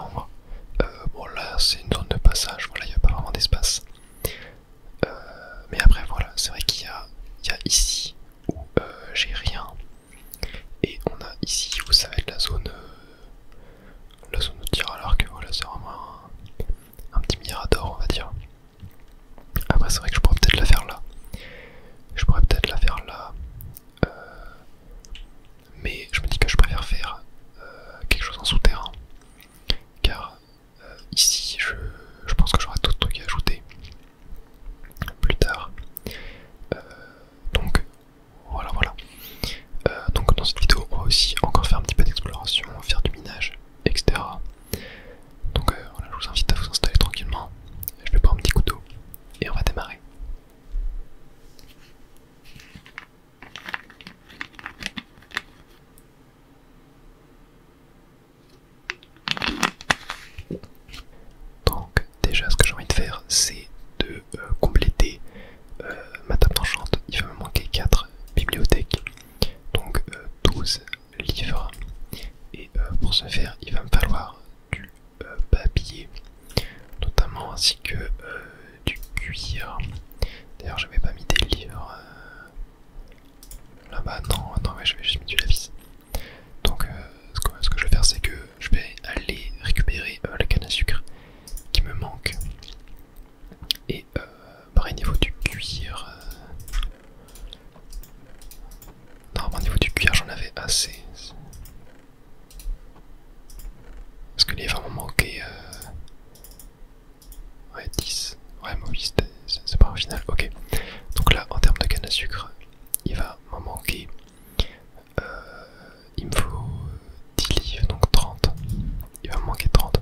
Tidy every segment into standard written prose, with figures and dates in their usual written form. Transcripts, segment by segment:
chambre. Bon là c'est une zone de passage, voilà, il n'y a pas vraiment d'espace. Mais après voilà, c'est vrai qu'il y a ici où j'ai rien. Et on a ici où ça va être la zone de tir à l'arc, voilà, c'est vraiment un petit mirador on va dire. Après c'est vrai que je pourrais peut-être la faire là. Euh, mais je me dis que je préfère faire quelque chose en souterrain. Car ici je pense que j'aurai d'autres trucs à ajouter plus tard. Donc voilà. Donc dans cette vidéo on va aussi encore faire un petit peu d'exploration, faire du minage, etc. Donc voilà, je vous invite à vous installer tranquillement. Je vais boire un petit coup d'eau et on va démarrer. Donc déjà ce que j'ai envie de faire c'est de compléter ma table d'enchante. Il va me manquer 4 bibliothèques, donc 12 livres. Et pour ce faire il va me falloir du papier notamment, ainsi que du cuir. D'ailleurs j'avais pas mis des livres là-bas, non ouais, j'avais juste mis du lavis. Donc ce que je vais faire c'est que je vais aller récupérer la canne à sucre qui me manque. Et pareil niveau du cuir, non, au niveau du cuir j'en avais assez. Parce que les livres m'ont manqué ouais 10. Ouais mais oui c'est pas un final, ok. Donc là en termes de canne à sucre il va m'en manquer, il me faut 10 livres donc 30. Il va me manquer 30.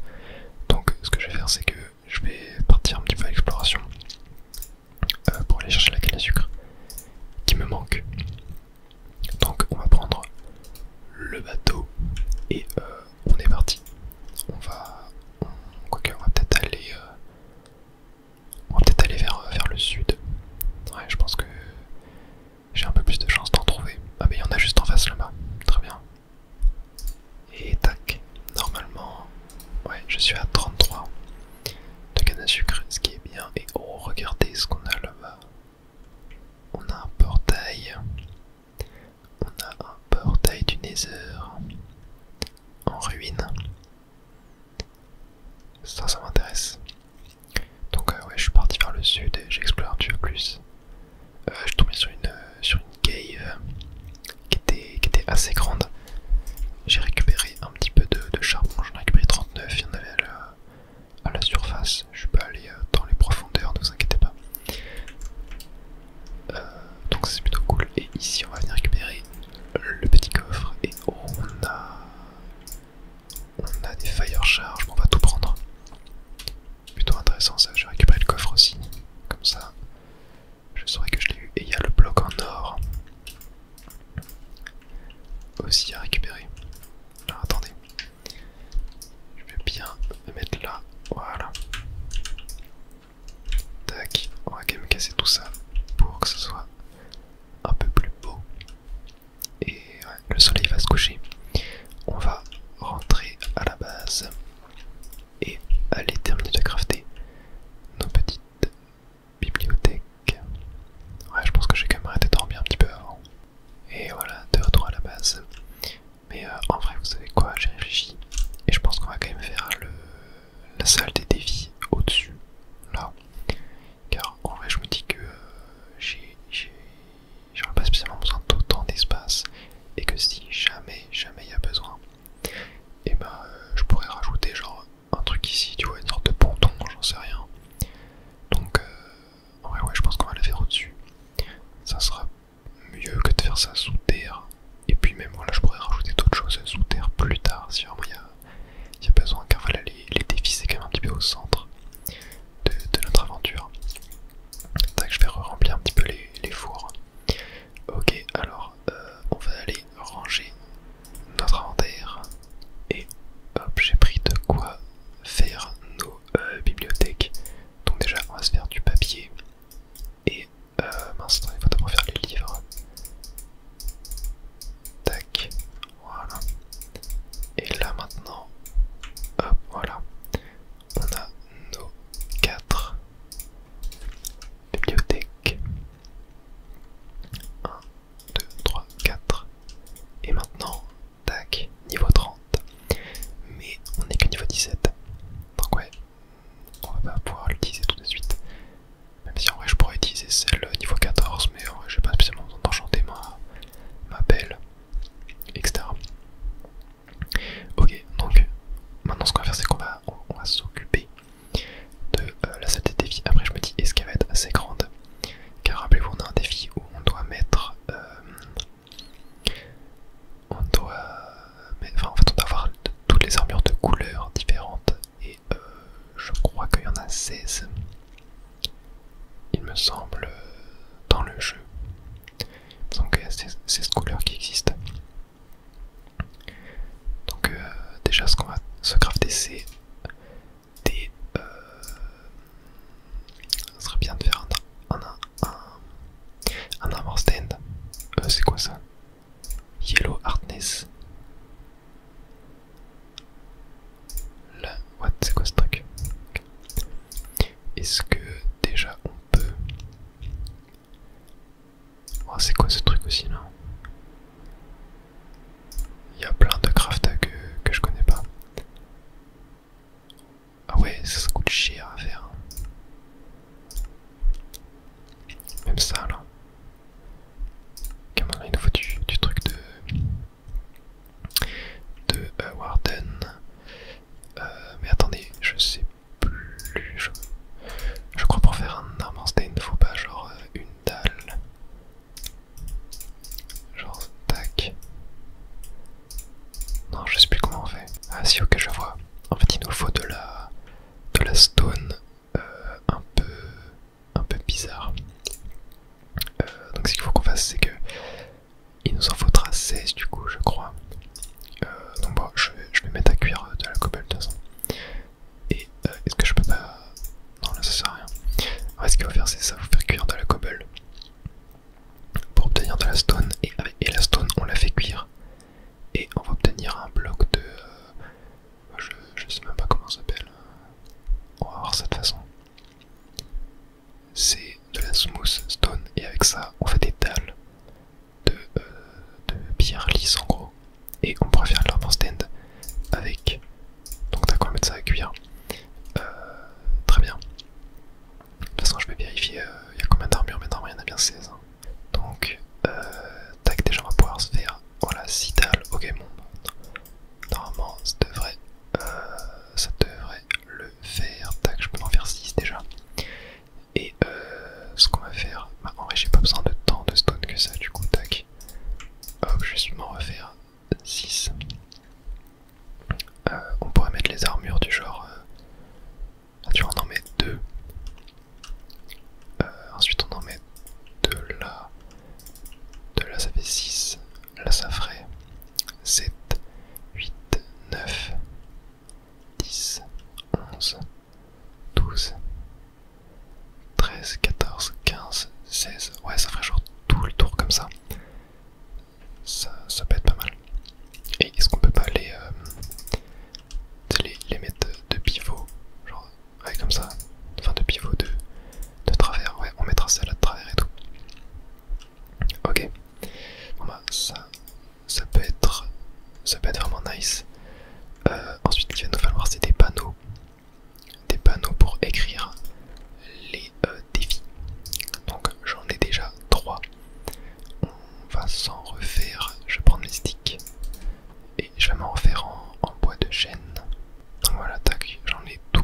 Donc ce que je vais faire c'est que je vais partir un petit peu à l'exploration pour aller chercher la canne à sucre qui me manque. Donc on va prendre le bateau et on est parti. Quoique on va peut-être aller vers le sud. Ouais, je pense que j'ai un peu plus de chance d'en trouver. Ah mais il y en a juste en face là-bas. Très bien. Et tac. Normalement, ouais, je suis à 33 de canne à sucre, ce qui est bien. Et oh, regardez ce qu'on a là-bas. On a un portail. On a un portail du Nether en ruine. Ça m'intéresse. Donc ouais, je suis parti vers le sud et j'explore un petit peu plus. Je suis tombé sur une cave qui était assez grande. J'ai récupéré un petit peu de charbon, j'en ai récupéré 39, il y en avait à la surface. Je suis pas allé dans les profondeurs, ne vous inquiétez pas. Donc c'est plutôt cool. Et ici on va venir récupérer le petit coffre. Et oh, on a des fire charges, on va tout prendre. Plutôt intéressant ça, je vais récupérer le coffre aussi. Comme ça, je saurai que je l'ai eu. Et il y a le bloc en or aussi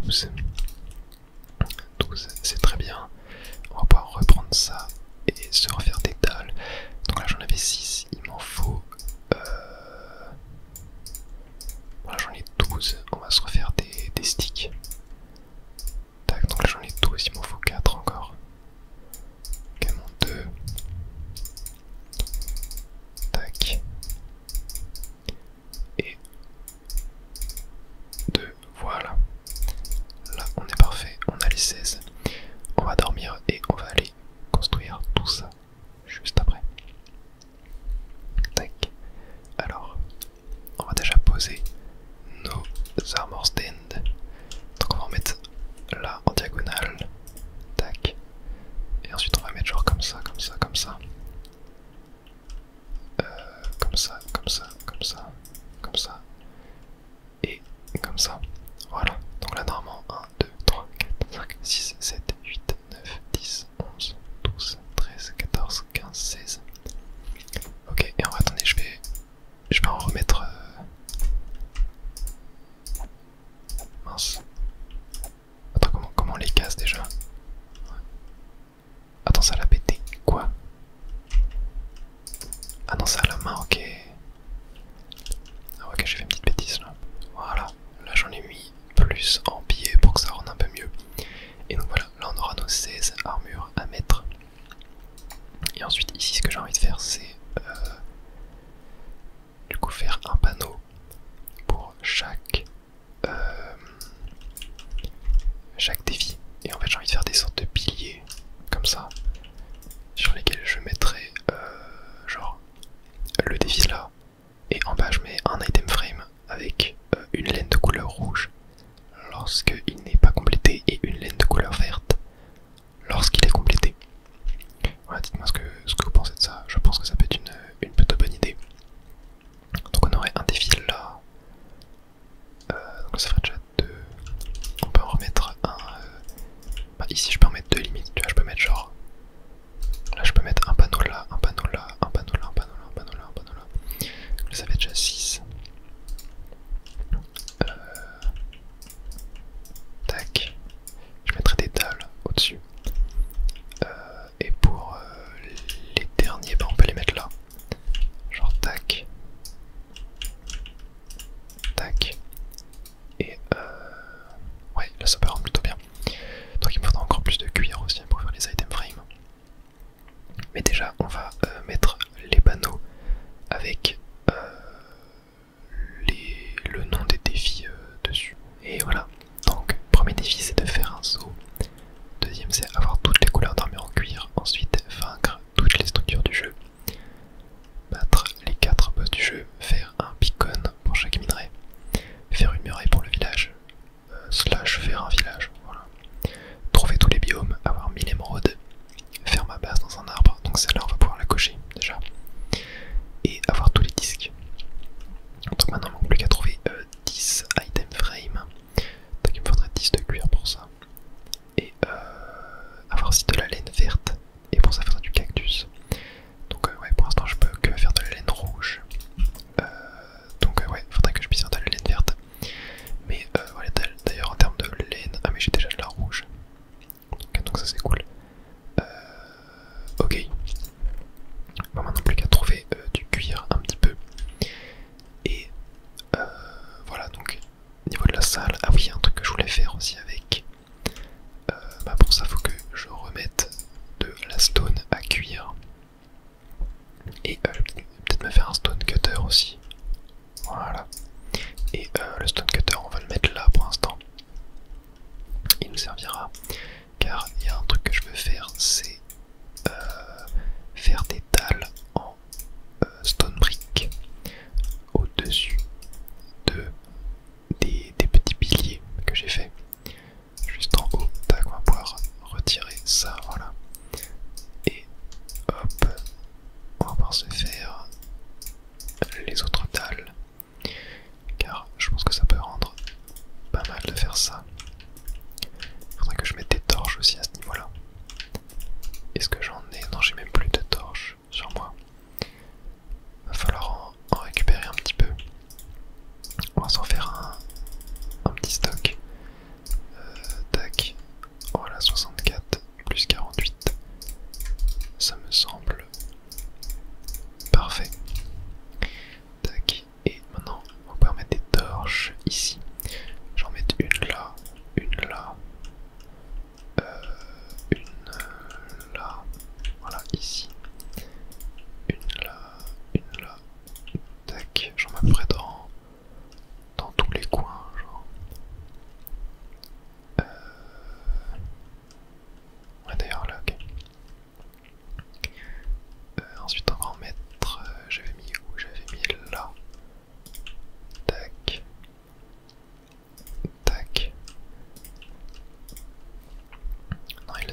12. 12, c'est très bien. On va pouvoir reprendre ça et se refaire des dalles. Donc là j'en avais 6, il m'en faut... Voilà, j'en ai 12, on va se refaire des sticks. Tac, donc là j'en ai 12, il m'en faut 4 encore. Ok, mon 2. Tac. Et 2, voilà. Là on est parfait, on a les 16. On va dormir et on va aller construire tout ça juste après. Tac. Alors, on va déjà poser nos armor stand. Donc on va en mettre là en diagonale. Tac. Et ensuite on va mettre genre comme ça, comme ça, comme ça. Comme ça, comme ça, comme ça, comme ça. Et comme ça. Voilà. Donc là normalement 1, 2, 3, 4, 5, 6, 7, 8, 9, 10, 11, 12, 13, 14, 15, 16. Ok, et on va attendre, je vais en remettre... Mince. Attends, comment on les casse déjà? Attends, ça l'a pété. Quoi? Ah non, c'est à la main, ok. Ah ok, j'ai fait une petite bêtise là. Voilà, là j'en ai mis plus en billets pour que ça rende un peu mieux. Et donc voilà, là on aura nos 16 armures à mettre. Et ensuite ici ce que j'ai envie de faire c'est du coup faire un panneau pour chaque défi. Et en fait j'ai envie de faire des sortes de piliers comme ça sur lesquels je mettrai genre le défi là. Et en bas je mets un item frame avec une laine de couleur rouge lorsqu'il n'est pas complété et une laine de couleur verte lorsqu'il est complété. Voilà, dites-moi ce que vous pensez de ça. Je pense que ça peut être une plutôt bonne idée. Donc on aurait un défi là. Donc ça ferait déjà 2. On peut en remettre un... Bah ici je peux en mettre 2 limites. Tu vois, je peux mettre genre... Là je peux mettre un panneau là, un panneau là, un panneau là, un panneau là, un panneau là, un panneau là. Là ça fait déjà 6. Tac. Je mettrai des dalles au-dessus. Et pour les derniers, bah on peut les mettre là. Genre tac. Tac. Et ouais, là ça peut rendre plutôt bien. Donc il me faudra encore plus de cuir aussi pour faire les item frames. Mais déjà on va mettre les panneaux avec le nom des défis dessus. Et voilà. Donc premier défi c'est de faire un saut. Deuxième c'est avoir toutes les couleurs d'armure en cuir. Ensuite vaincre toutes les structures du jeu. Battre les 4 boss du jeu. Faire un beacon pour chaque minerai. Faire une muraille pour le village. Slash faire un village. Voilà. Trouver tous les biomes. Avoir 1000 émeraudes. Faire ma base dans un arbre. Donc celle-là on va pouvoir la cocher déjà. Et avoir tous les disques. Donc maintenant il ne manque plus qu'à trouver 10 item frame. Donc il me faudrait 10 de cuir pour ça. Et avoir aussi de la laine verte. Et pour ça il faudra du cactus. Donc ouais, pour l'instant je peux que faire de la laine rouge. Donc ouais, il faudrait que je puisse faire de la laine verte. Mais voilà, d'ailleurs en termes de laine... Ah mais j'ai déjà de la rouge. Donc ça c'est cool. Ok. Bon, maintenant plus qu'à trouver du cuir un petit peu. Et voilà, donc niveau de la salle... Ah oui, un truc que je voulais faire aussi avec... bah pour ça faut que je remette de la stone à cuire. Et peut-être me faire un stone cutter aussi. Voilà. Et le stone cutter on va le mettre là pour l'instant. Il nous servira car il y a un truc que je veux faire, c'est faire des dalles en stone brick au-dessus des petits piliers que j'ai fait. Juste en haut, tac, on va pouvoir retirer ça, voilà. Et hop, on va pouvoir se faire les autres dalles. Car je pense que ça peut rendre pas mal de faire ça. Il faudrait que je mette des torches aussi à ce niveau-là. Est-ce que j'en ai? Non, j'ai même plus de torches sur moi. Va falloir en récupérer un petit peu. On va s'en faire un petit stock.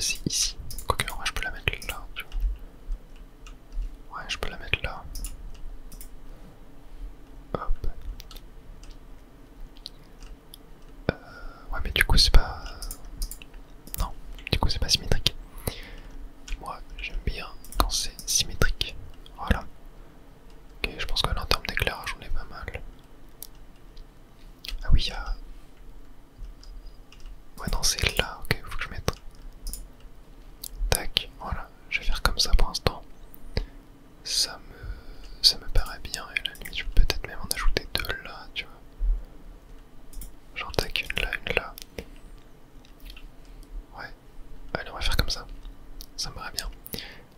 placer ici. Quoique, en vrai, je peux la mettre là. Tu vois. Ouais, je peux la mettre là. Hop. Ouais, mais du coup, c'est pas. Non, du coup, c'est pas symétrique. Moi, j'aime bien quand c'est symétrique. Voilà. Ok, je pense que là, en termes d'éclairage, on est pas mal. Ah oui, il y a. Ouais, non, c'est là. Ok, faut que je mette. Tac, voilà. Je vais faire comme ça pour l'instant. Ça me paraît bien. Et à la limite, je peux peut-être même en ajouter deux là, tu vois. J'en tac une là. Ouais. Allez, on va faire comme ça. Ça me paraît bien.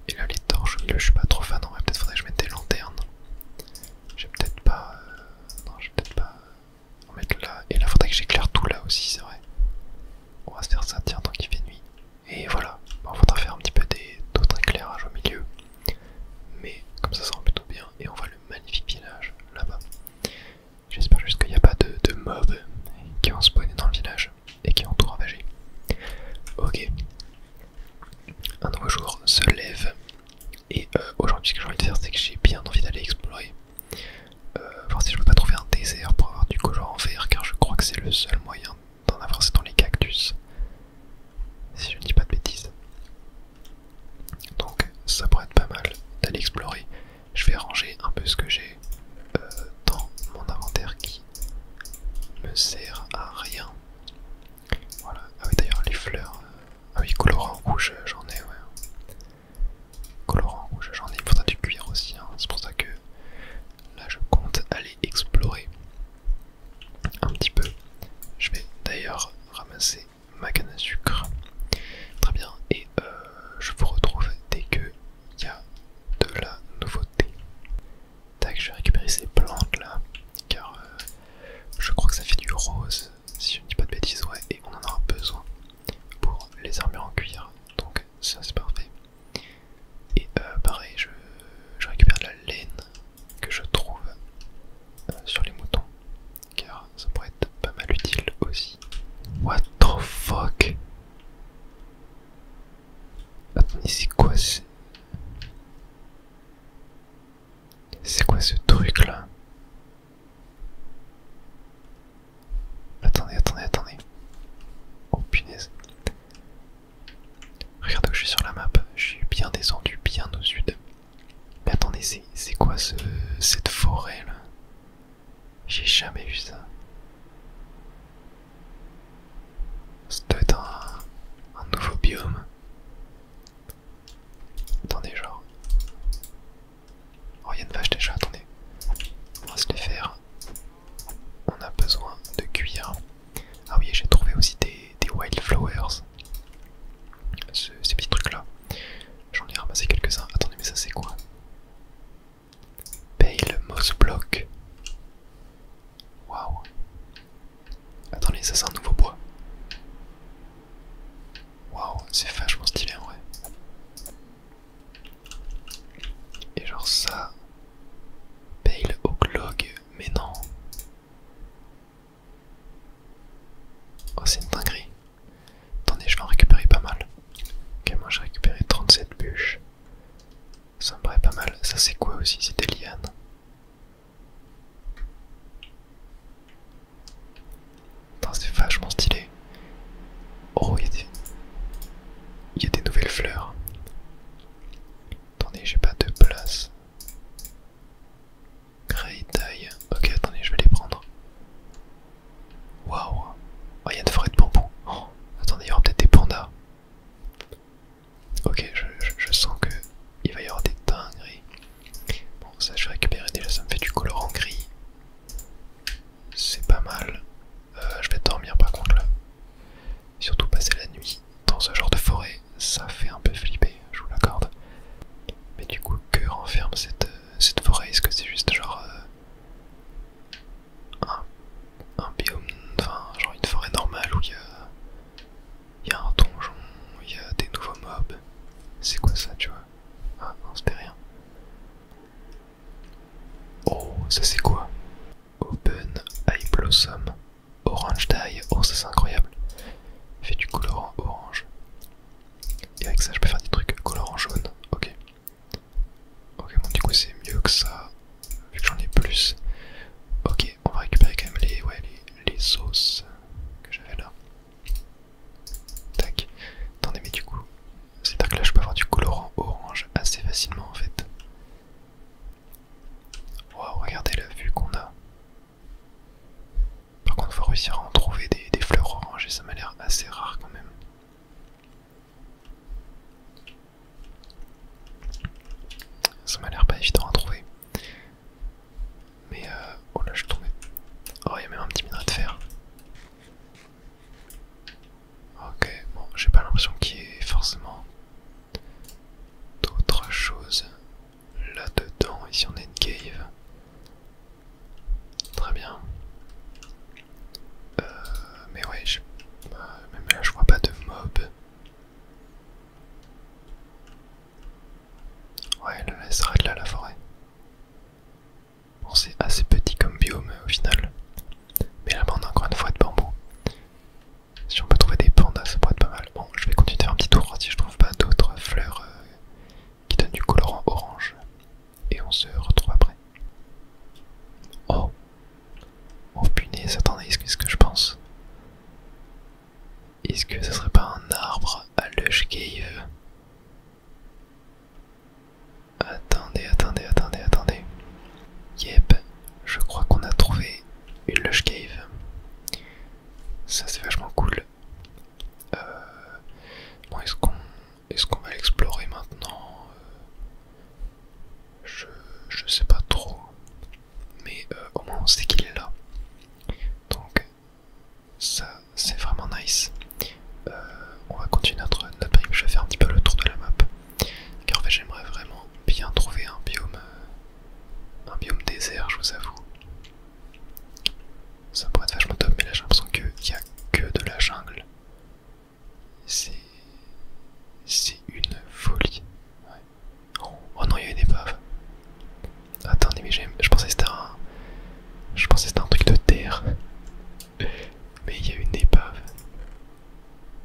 Et là, les torches au milieu, je suis pas trop fan. En vrai, peut-être faudrait que je mette des lanternes. Je vais peut-être pas. Non, je vais peut-être pas en mettre là. Et là, faudrait que j'éclaire tout là aussi, c'est vrai. On va se faire ça, tiens, tant qu'il fait nuit. Et voilà. Bon, faudra faire un petit peu d'autres éclairages au milieu. Mais comme ça rend plutôt bien. Et on voit le magnifique village là-bas. J'espère juste qu'il n'y a pas de mobs qui ont spawné dans le village et qui ont tout ravagé. Ok. Un nouveau jour se lève. Et aujourd'hui, ce que j'ai envie de faire, c'est que j'ai bien envie d'aller explorer. Voir si je peux pas trouver un désert pour avoir du color en verre, car je crois que c'est le seul moyen d'en avoir, c'est dans les cactus. Si je ne dis pas de bêtises. Donc ça pourrait être pas mal d'aller explorer. Je vais ranger un peu ce que j'ai dans mon inventaire qui me sert à rien. Voilà. Ah oui, d'ailleurs les fleurs. Ah oui, colorant rouge, j'en ai, ouais. Colorant rouge, j'en ai. Il me faudra du cuir aussi, hein. C'est pour ça que là je compte aller explorer un petit peu. Je vais d'ailleurs ramasser ma canne à sucre. Très bien. Et je vous retrouve dès que il y a de la nouveauté. Tac, je vais récupérer ces plantes là, car je crois que ça fait du rose, si je ne dis pas de bêtises, ouais, et on en aura besoin pour les armures en cuir, donc ça c'est parfait. Et pareil, je récupère de la laine que je trouve sur les moutons, car ça pourrait être pas mal utile aussi. What the fuck? Attendez, c'est quoi c'est quoi ce truc là? Attendez. Oh punaise. Regarde où je suis sur la map. Je suis bien descendu, bien au sud. Mais attendez, c'est quoi cette forêt là? J'ai jamais vu ça. Ça doit être un nouveau biome. Attendez, genre. Oh, il y a une vache déjà, attendez. On va se les faire. On a besoin de cuir. Ah oui, j'ai trouvé aussi des wildflowers. Ces petits trucs là. J'en ai ramassé quelques-uns. Attendez, mais ça c'est quoi? Pale moss block. Waouh. Attendez, ça c'est un nouveau bois. Waouh, c'est vachement stylé en vrai. Et genre ça. Pale oak log. Mais non. Oh, c'est une dinguerie. Attendez, je vais en récupérer pas mal. Ok, moi j'ai récupéré 37 bûches. Ça me paraît pas mal. Ça c'est quoi aussi? C'est des lianes. Attends, c'est vachement stylé. Oh, il y a des nouvelles fleurs. Attendez, j'ai pas de place. Grey taille. Ok, attendez, je vais les prendre. Waouh. Oh, il y a une forêt de bambou. j'ai pas l'impression qu'il y ait forcément d'autres choses là-dedans. Ici on a une cave. Très bien. Mais ouais, même là je vois pas de mob. Ouais, là, elle s'arrête là la forêt. Bon, c'est assez petit comme biome au final. Mais là-bas on a encore une fois de bambou. Si on peut trouver des pandas, ça pourrait être pas mal. Bon, je vais continuer de faire un petit tour si je trouve pas d'autres fleurs qui donnent du colorant orange. Et on se retrouve après. Oh! Oh punaise, attendez, qu'est-ce que je pense? Est-ce que ça serait pas un arbre à Lush Cave? Attendez. Yep, je crois qu'on a trouvé une Lush Cave. Ça c'est vachement cool. Bon, est-ce qu'on va l'explorer maintenant? Je sais pas trop. Mais au moins on sait qu'il est là. Donc ça c'est vraiment nice. On va continuer notre périple. Je vais faire un petit peu le tour de la map. Car en fait j'aimerais vraiment bien trouver un biome désert, je vous avoue. Ça pourrait être vachement top, mais là j'ai l'impression qu'il n'y a que de la jungle. C'est une folie. Ouais. Oh non, il y a une épave. Attendez, mais je pensais que c'était un truc de terre. Mais il y a une épave.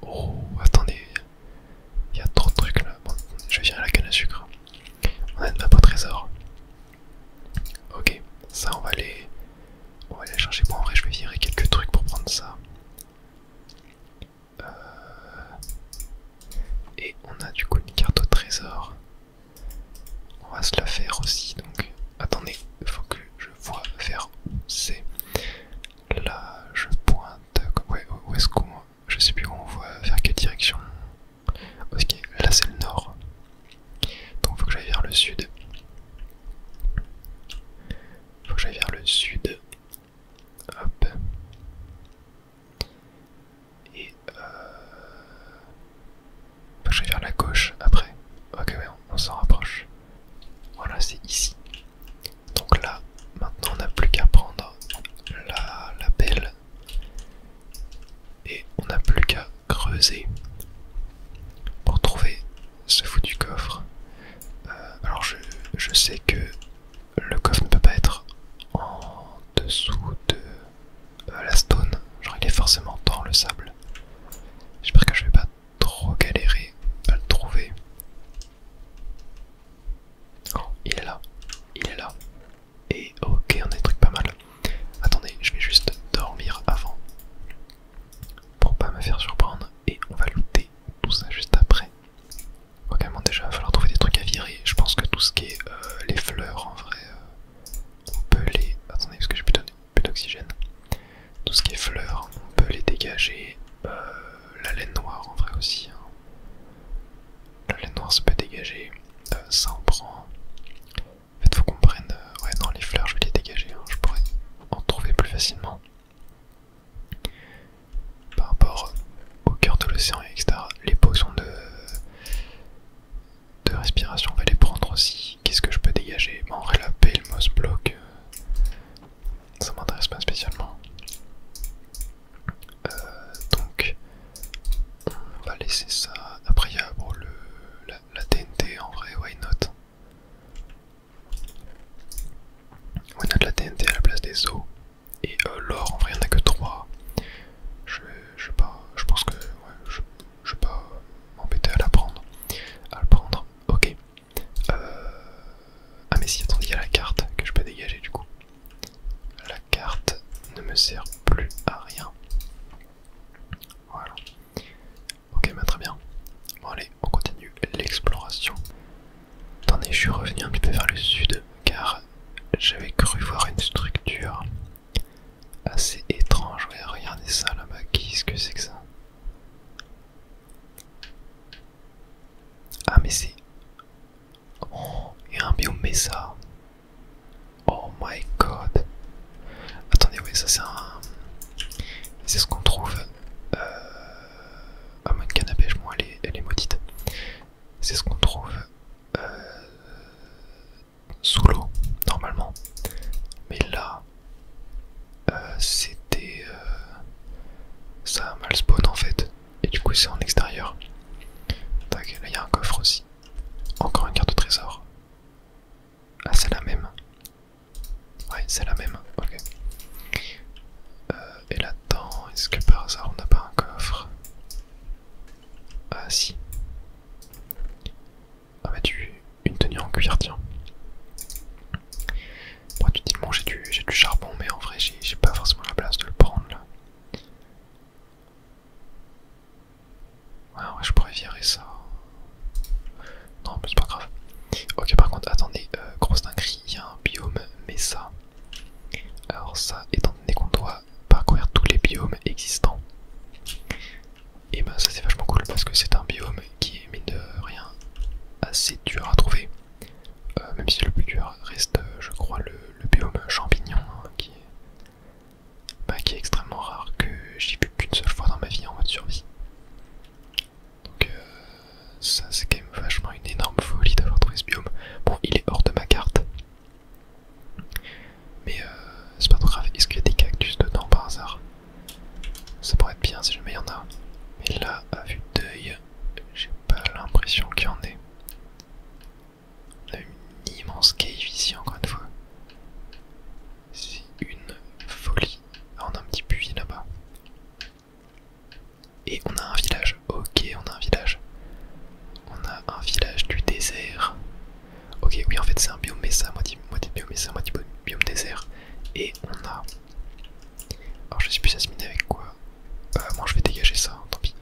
Oh, attendez. Il y a trop de trucs là. Bon, je vais virer la canne à sucre. On a une map au trésor. Ok, ça on va aller chercher. Bon, en vrai, je vais virer quelques trucs pour prendre ça. Et on a du coup une carte au trésor. On va se la faire aussi. Donc, attendez, il faut que je vois vers où c'est. Là, je pointe. Ouais, où est-ce qu'on. Je sais plus où on voit, vers quelle direction. Ok, là c'est le nord. Donc, il faut que j'aille vers le sud. Faut que j'aille vers le sud. Hop. Et faut que j'aille vers la gauche après. Ok, ouais, on s'en rapproche. Voilà, c'est ici. Donc là, maintenant on n'a plus qu'à prendre la pelle. Et on n'a plus qu'à creuser pour trouver ce foutu coffre. Alors je sais que le coffre ne peut pas être en dessous de la stone. Genre il est forcément dans le sable. J'espère que je vais pas trop galérer à le trouver. Oh, il est là. Et ok, on a des trucs pas mal. Attendez, je vais juste dormir avant. Pour pas me faire surprendre. Et on va looter tout ça juste après. Ok, bon déjà il va falloir trouver des trucs à virer. Je pense que tout ce qui est les fleurs en vrai, on peut les... Attendez, parce que j'ai plus d'oxygène. Tout ce qui est fleurs, on peut les dégager. La laine noire en vrai aussi. Hein. La laine noire ça peut dégager. Ça on prend. En fait faut qu'on prenne... ouais non, les fleurs je vais les dégager. Hein. Je pourrais en trouver plus facilement. Par rapport au cœur de l'océan, etc. Les potions de respiration, on va les prendre aussi. Qu'est-ce que je peux dégager? Bon, en vrai, la paix, le moss block, ça m'intéresse pas spécialement. Donc, on va laisser ça. Après, il y a bon, la TNT, en vrai, why not? Why not la TNT à la place des os? Et l'or, en vrai, il n'y en a que 3. Je sais pas, je pense que ouais, je vais pas m'embêter à le prendre. Ok. Ah mais si, attendez, il y a la carte que je peux dégager du coup. La carte ne me sert plus à rien. Voilà. Ok, bah très bien. fait. Et du coup c'est en extérieur. Tac, là il y a un coffre aussi. Encore une carte de trésor. Ah c'est la même. Ouais c'est la même, ok. Et là-dedans, est-ce que par hasard on n'a pas un coffre? Ah si. Ah bah une tenue en cuir, tiens. Bon, utilement j'ai du charbon, mais en vrai j'ai pas forcément la place de le prendre là. Ouais, en vrai je pourrais virer ça. Non mais c'est pas grave. Ok par contre attendez, grosse dinguerie, il y a un biome Mesa. Alors ça, étant donné qu'on doit parcourir tous les biomes existants, et bah ça c'est vachement cool parce que c'est un biome qui est mine de rien assez dur à trouver. Même si le plus dur reste je crois le biome champignon hein, qui est extrêmement rare, que j'ai vu qu'une seule fois dans ma vie en mode survie. Donc ça c'est quand même vachement une énorme folie d'avoir trouvé ce biome. Bon il est hors de ma carte. Mais c'est pas trop grave, est-ce qu'il y a des cactus dedans par hasard? Ça pourrait être bien si jamais il y en a. Mais là, à vue d'œil, j'ai pas l'impression qu'il y en ait. On a une immense cave ici encore une fois. C'est une folie. Ah, on a un petit puits là-bas. Et on a un village. Ok, on a un village. On a un village du désert. Ok, oui, en fait c'est un biome Mesa, moitié biome Mesa, moitié biome désert. Et on a... Alors je sais plus ça se mine avec quoi. Moi je vais dégager ça, hein, tant pis.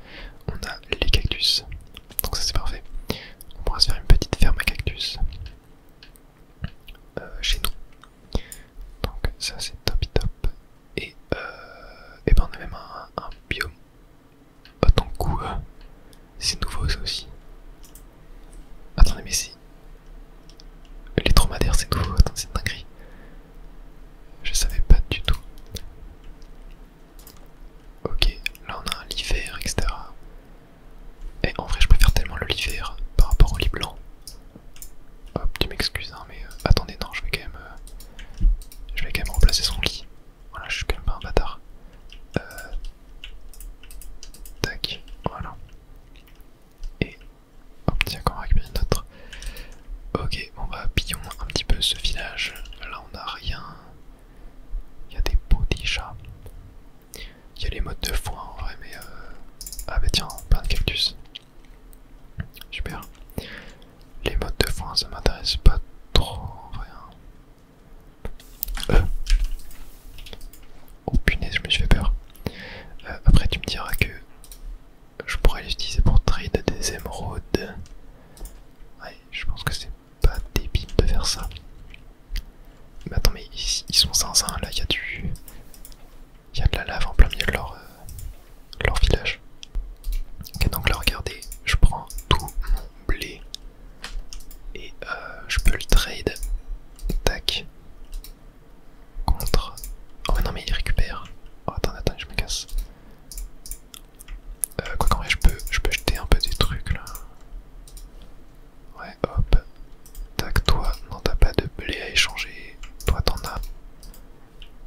On a les cactus. Donc ça c'est parfait. On pourra se faire une petite ferme à cactus. Chez nous. Donc ça c'est top top. Et ben on a même un biome. Attends coup, c'est nouveau ça aussi. Attendez mais c'est... Les dromadaires c'est nouveau, attends c'est une dinguerie. Je savais pas du tout. Ok, là on a un lit vert, etc. Et en vrai je préfère tellement le lit vert par rapport au lit blanc. Hop, tu m'excuses hein, mais attendez, non, je vais quand même remplacer son lit. Voilà, je suis quand même pas un bâtard. Tac, voilà. Et hop, tiens, qu'on récupère une autre. Ok, on va pillons un petit peu ce village. Là on a rien. Il y a des petits chats. Il y a les modes de foin en vrai, mais ah bah tiens, plein de cactus. Super. Les modes de foin ça m'intéresse pas trop en vrai. Oh punaise, je me suis fait peur. Après tu me diras que je pourrais les utiliser pour trade des émeraudes. Ouais, je pense que c'est pas débile de faire ça. Mais attends, mais ils sont zinzin, là il y a il y a de la lave en plein milieu de leur village. Ok, donc là regardez, je prends tout mon blé et je peux le trade. Tac. Contre... Oh mais non mais il récupère. Oh attendez, je me casse. Quoi qu'en vrai je peux jeter un peu des trucs là. Ouais hop. Tac, toi, non t'as pas de blé à échanger. Toi t'en as.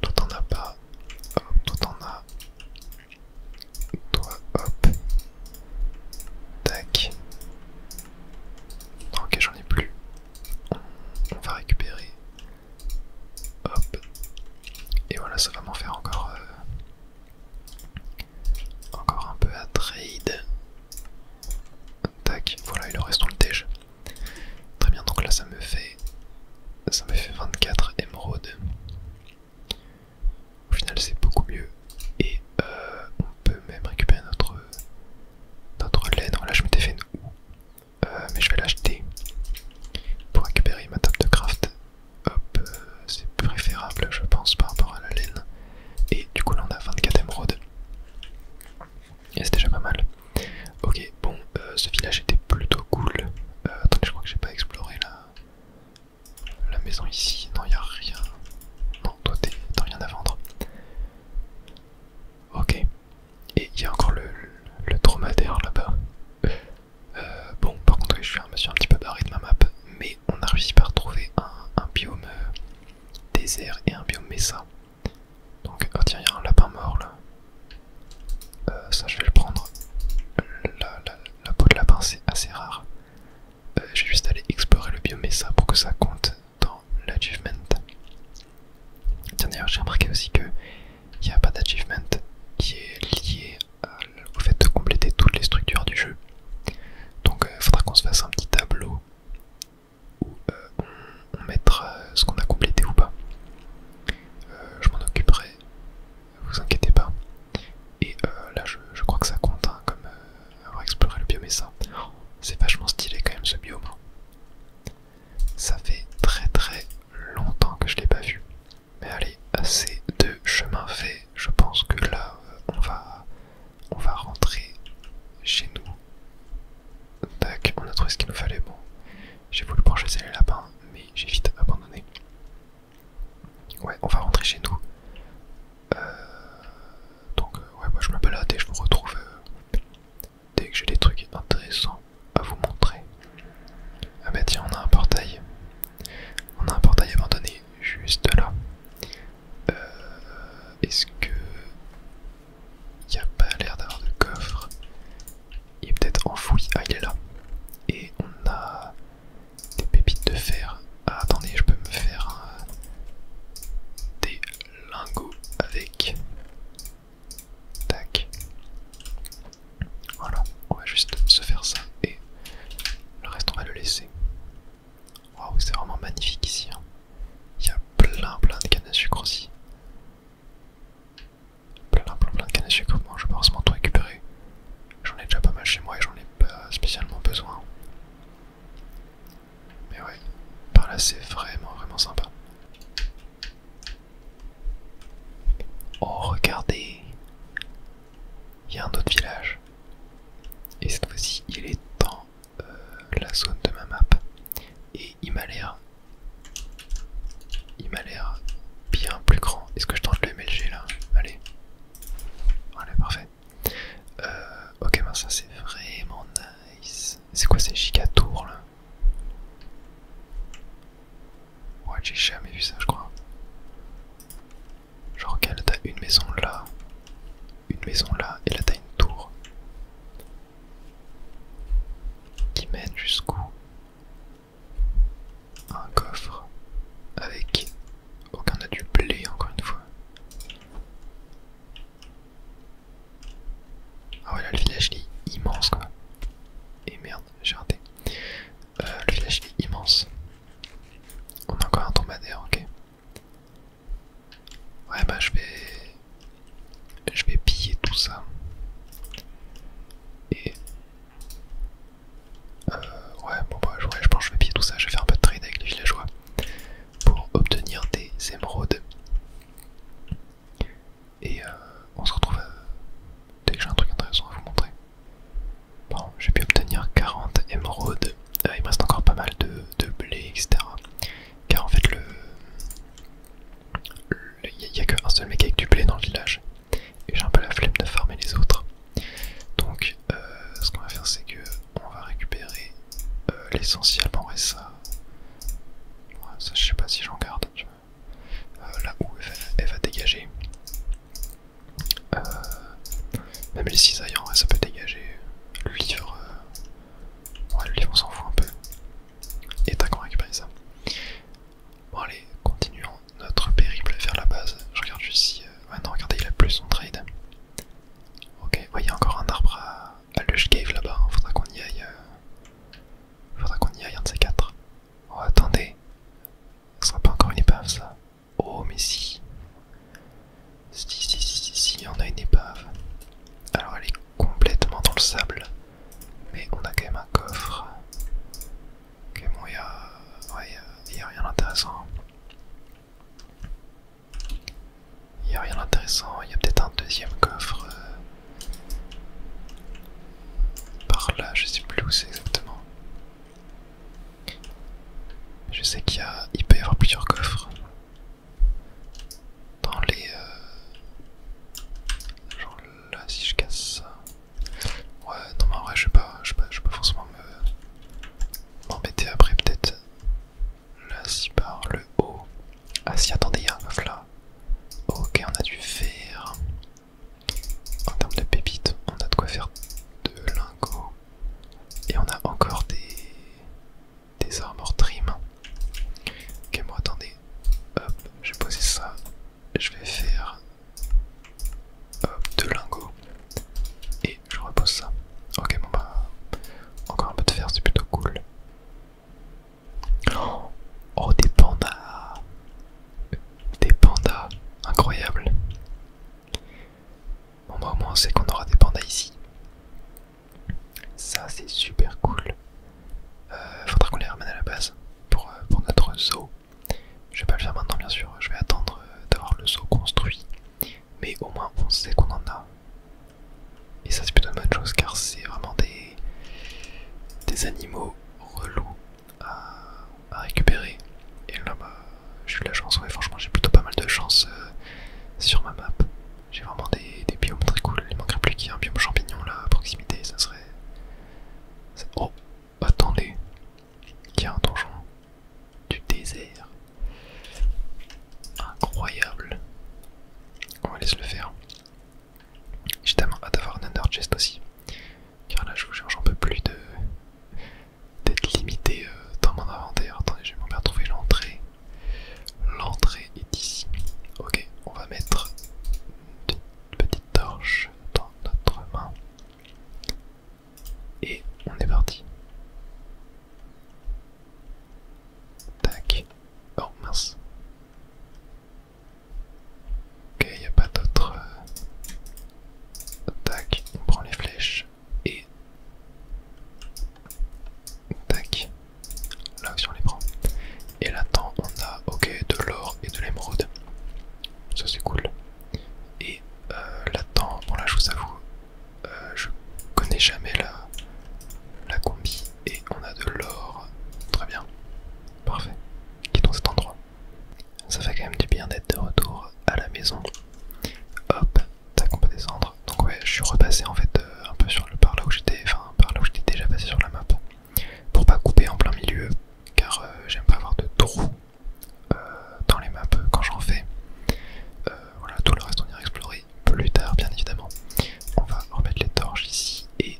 Toi t'en as pas. Hop, toi t'en as. Toi hop. Tac. Ok, j'en ai plus. On va récupérer. Hop. Et voilà, ça va m'en faire encore un peu à trade. Tac, voilà, il en reste dans le déj. Très bien, donc là ça me fait 24 émeraudes. Au final c'est beaucoup mieux. Et on peut même récupérer notre laine. Voilà, je m'étais fait une houe. Mais je vais l'acheter pour récupérer ma table de craft. Hop, c'est préférable je pense par rapport à la laine. Et du coup là on a 24 émeraudes. Et c'est déjà pas mal. Ok, bon, ce village était plutôt cool. Attendez, je crois que j'ai pas exploré la maison ici. Non, y a rien. Non, toi t'as rien à vendre. Ok. Et il y a encore le dromadaire là-bas. Bon, par contre, oui, je me suis un petit peu barré de ma map. Mais on a réussi par trouver un biome désert et un biome Mesa. Donc, oh tiens, il y a un lapin mort là. Ça, je vais le prendre. Le village il est immense quoi. Et merde, j'ai raté. Le village il est immense. On a encore un dromadaire, ok. Ouais bah je vais piller tout ça. Et ouais bon bah ouais, je pense que je vais piller tout ça. Je vais faire un peu de trade avec les villageois pour obtenir des émeraudes. Et on se retrouve dès que j'ai un truc intéressant à vous montrer. Bon, j'ai pu obtenir 40 émeraudes. Il me reste encore pas mal de blé, etc. Car en fait, il n'y a qu'un seul mec avec du blé dans le village. Et j'ai un peu la flemme de farmer les autres. Donc, ce qu'on va faire, c'est que on va récupérer l'essentiel. Bon, ouais, ça, je sais pas si j'en garde. Là où elle va dégager. Même les cisailles, en vrai, ça peut dégager. Le livre, ouais, le livre, on s'en fout un peu. Et tac, on récupère ça. Bon, allez, continuons notre périple vers la base. Je regarde juste si. Ouais, non, regardez, il a plus son trade. Ok, ouais, il y a encore un arbre à Lush Cave là-bas. Faudra qu'on y aille. Faudra qu'on y aille, un de ces quatre. Oh, attendez. Ce sera pas encore une épave, ça. Oh, mais si. Si, on a une épave. Alors, elle est complètement dans le sable. Mais on a quand même un coffre. Ok, bon, il y a rien d'intéressant. Il y a rien d'intéressant. Il y a peut-être un deuxième coffre. Par là, je sais plus où c'est exactement. Je sais il peut y avoir plusieurs coffres. Dans les... genre là, si je casse ça... Ouais, non mais en vrai, je vais pas forcément m'embêter après, peut-être. Là, si par le haut... Ah si, attendez, il y a un coffre là. Ok, on a du fer. En termes de pépites, on a de quoi faire de lingots. Et on a encore des armor trim. Ok, bon, attendez. Hop, je vais poser ça. Je vais faire hop, 2 lingots. Et je repose ça. Ok, bon bah, encore un peu de fer, c'est plutôt cool. Oh, des pandas. Des pandas, incroyable. Bon bah au moins on sait qu'on aura des pandas ici. Ça c'est super cool. Faudra qu'on les ramène à la base pour notre zoo. Je vais pas le faire maintenant bien sûr, je vais attendre d'avoir le zoo construit. Mais au moins on sait qu'on en a. Et ça c'est plutôt une bonne chose car c'est vraiment des animaux relous à récupérer. Et là bah j'ai eu de la chance, ouais franchement j'ai plutôt pas mal de chance sur ma map. J'ai vraiment des biomes très cool, il manquerait plus qu'il y ait un biome champignon là à proximité, ça serait... Oh, attendez, il y a un donjon du désert. Incroyable. On va laisser le faire. J'ai tellement hâte d'avoir un Ender Chest aussi. Car là je vous jure j'en peux plus d'être limité dans mon inventaire. Attendez, je vais bien retrouver l'entrée. L'entrée est ici. Ok, on va mettre une petite torche dans notre main. Et on est parti. Tac. Oh mince. Ok, il n'y a pas d'autre... Tac, on prend les flèches. Et... Tac. Là aussi on les prend. Et là-dedans on a, ok, de l'or et de l'émeraude. Ça c'est cool. Et là-dedans, bon là je vous avoue, je connais jamais la combi. Et on a de l'or. Très bien. Parfait. Quittons cet endroit. Ça fait quand même du bien d'être de retour à la maison. Hop, tac, on peut descendre. Donc ouais, je suis repassé en fait un peu par là où j'étais, enfin par là où j'étais déjà passé sur la map. Pour pas couper en plein milieu, car j'aime pas avoir de trous dans les maps quand j'en fais. Voilà, tout le reste on ira explorer plus tard bien évidemment. On va remettre les torches ici et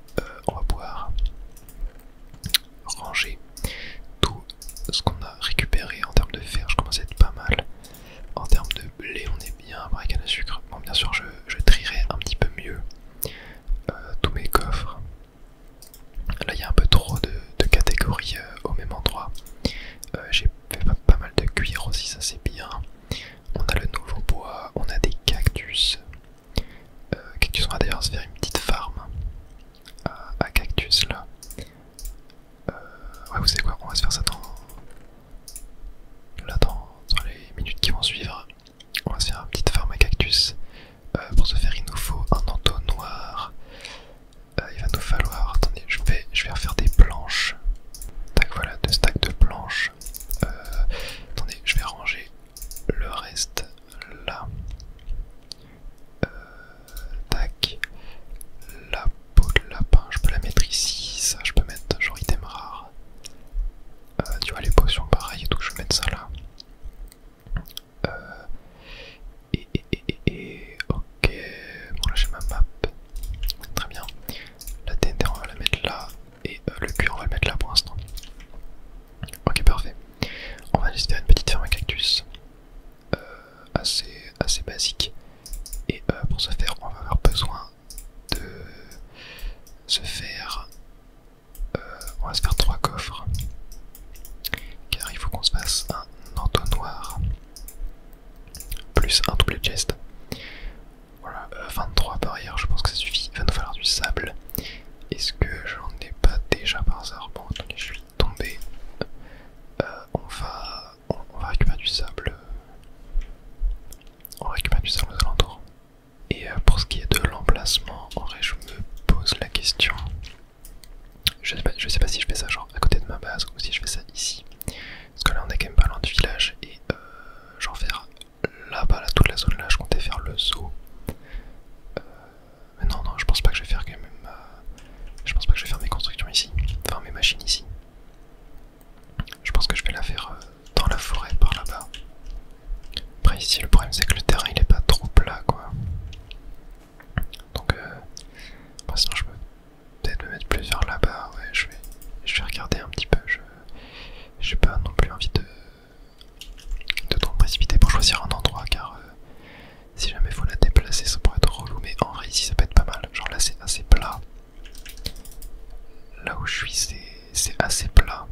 je suis, c'est assez plat.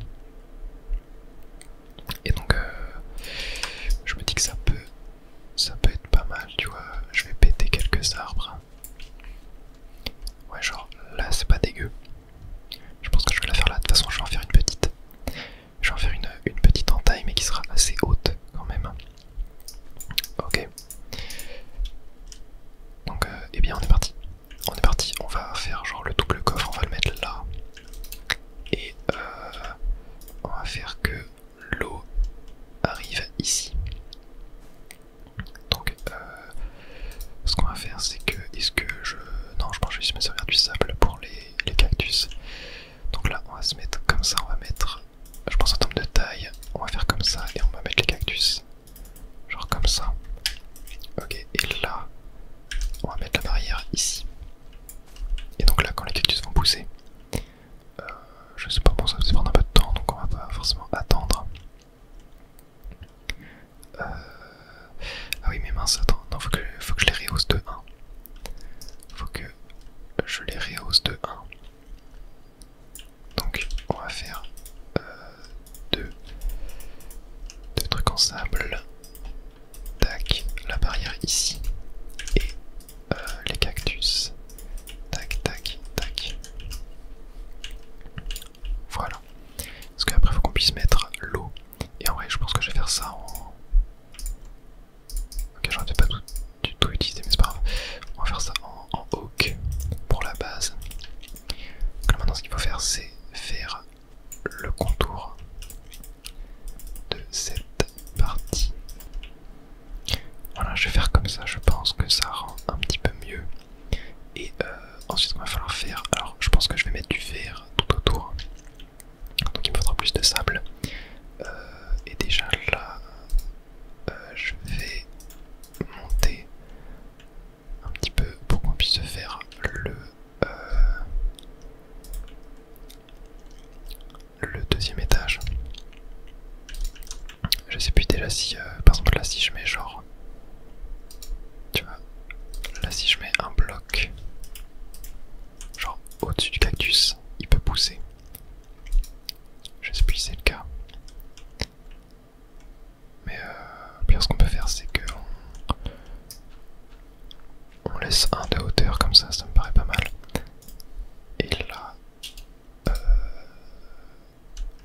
Et donc, je me dis que ça peut être pas mal, tu vois. Je vais péter quelques arbres. Ouais, genre là, c'est pas dégueu. Je pense que je vais la faire là. De toute façon, je vais en faire une petite. Je vais en faire une petite entaille, mais qui sera assez haute quand même. Ok. Donc, eh bien, on est parti. On est parti. On va faire genre le double coffre. On va le mettre là. Et on va faire que l'eau arrive ici. Donc, ce qu'on va faire, c'est que est-ce que je... Non, je pense que je vais juste me servir du sable pour les cactus. Donc là, on va se mettre comme ça. On va mettre, je pense en termes de taille, on va faire comme ça et on va mettre les cactus. Genre comme ça. Ok, et là, on va mettre la barrière ici. Et donc là, quand les cactus vont pousser, je sais pas, bon, ça va prendre un peu de temps, donc on va pas forcément attendre. Ah oui, mais mince, attends, non, faut que je les rehausse de 1. Faut que je les rehausse de 1. Donc, on va faire deux trucs en sable. Tac, la barrière ici. Et les cactus. Tac, tac, tac. Voilà. Parce qu'après, faut qu'on puisse mettre l'eau. Et en vrai, je pense que je vais faire ça en... Ok, j'aurais peut-être pas du tout utilisé, mais c'est pas grave. On va faire ça en oak pour la base. Donc là, maintenant, ce qu'il faut faire, c'est faire le contour de cette partie. Voilà, je vais faire comme ça, je pense que ça rend un petit peu mieux. Et ensuite, il va falloir faire... Alors, je pense que je vais mettre du verre tout autour. Donc il me faudra plus de sable. Et déjà là, je vais monter un petit peu pour qu'on puisse faire le deuxième étage. Je sais plus déjà si, par exemple là si je mets genre, tu vois, là si je mets un bloc, genre au-dessus du cactus, il peut pousser. Je sais plus si c'est le cas. Mais bien ce qu'on peut faire c'est que on laisse un de hauteur comme ça me paraît pas mal. Et là,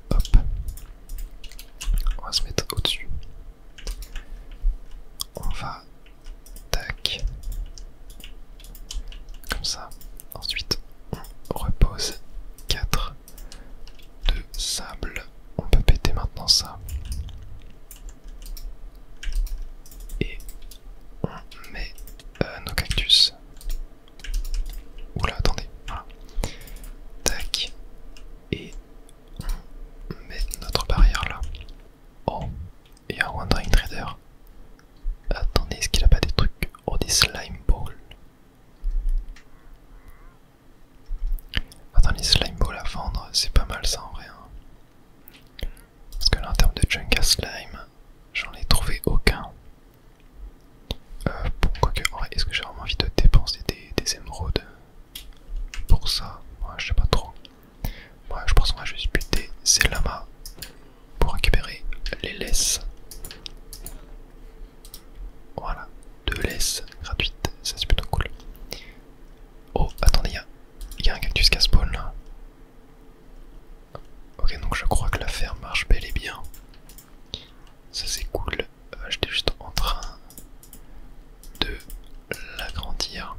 hop, on va se mettre au-dessus. On va, tac, comme ça. Ensuite, on repose 4 de sable. On peut péter maintenant ça. Et on met nos cactus. Oula, attendez, voilà. Tac. Et on met notre barrière là. Oh, il y a un Wandering Trader. Attendez, est-ce qu'il a pas des trucs? Oh, des slime balls. Attends, les slime balls à vendre, c'est pas mal ça en vrai. Hein. Parce que là, en termes de junk à slime, j'en ai trouvé aucun. Bon, quoique, en vrai, est-ce que j'ai vraiment envie de dépenser des émeraudes pour ça? Ouais, je sais pas trop. Ouais, je pense qu'on va juste buter ces lamas pour récupérer les laisses. Voilà, 2 laisses gratuites, ça c'est plutôt cool. Oh, attendez, il y a un cactus qui a spawn là. Ok, donc je crois que la ferme marche bel et bien. Ça c'est cool. J'étais juste en train de l'agrandir.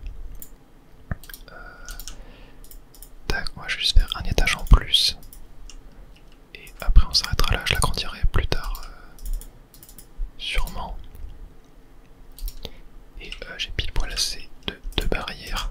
Tac, on va juste faire un étage en plus. Et après on s'arrêtera là, je l'agrandirai plus tard. Sûrement. Et j'ai pile poil assez de barrières.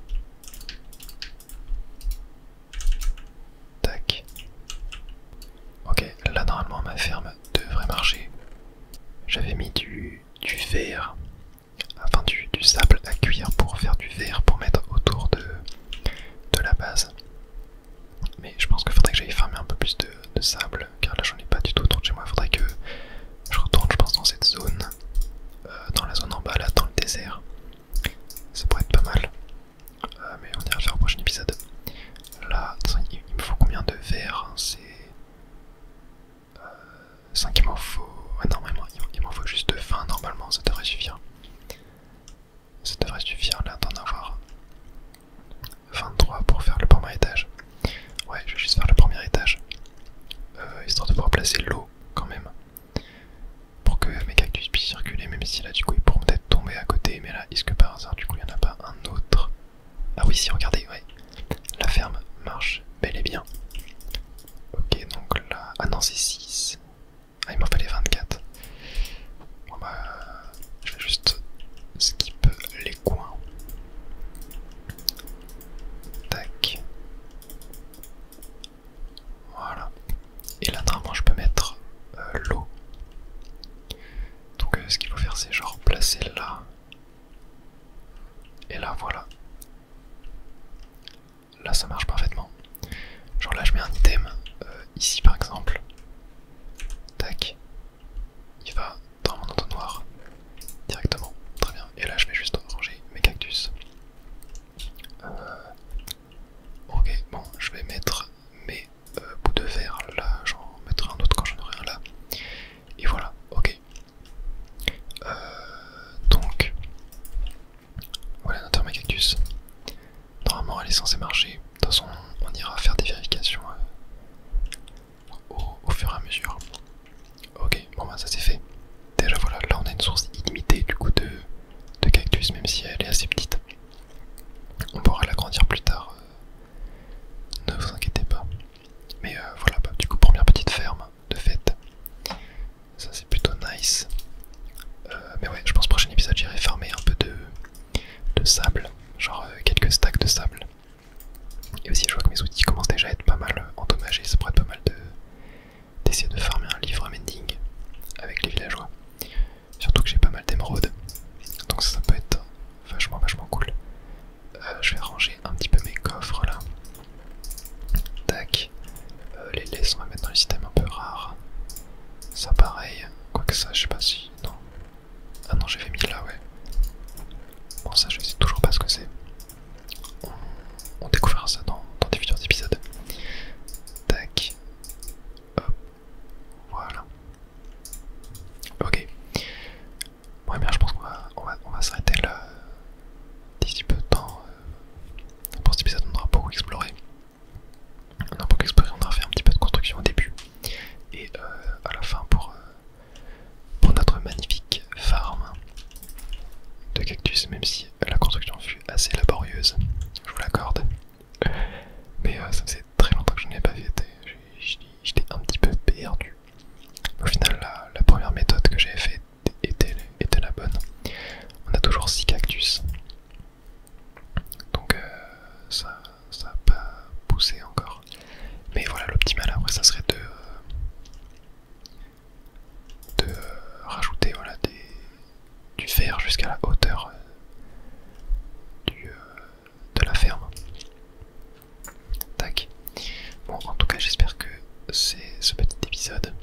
épisode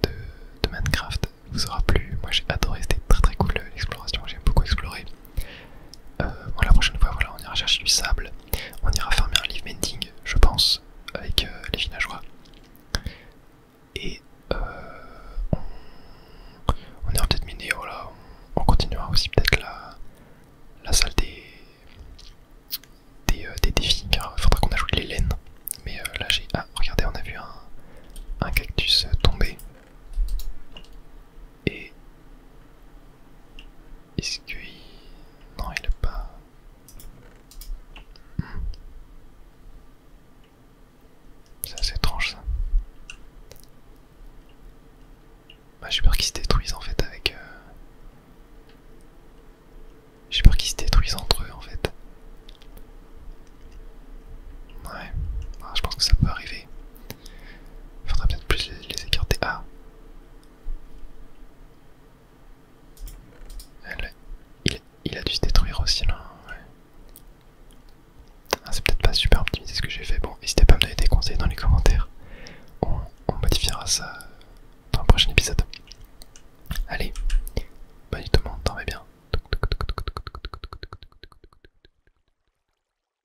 de Minecraft vous aura plu. Moi j'ai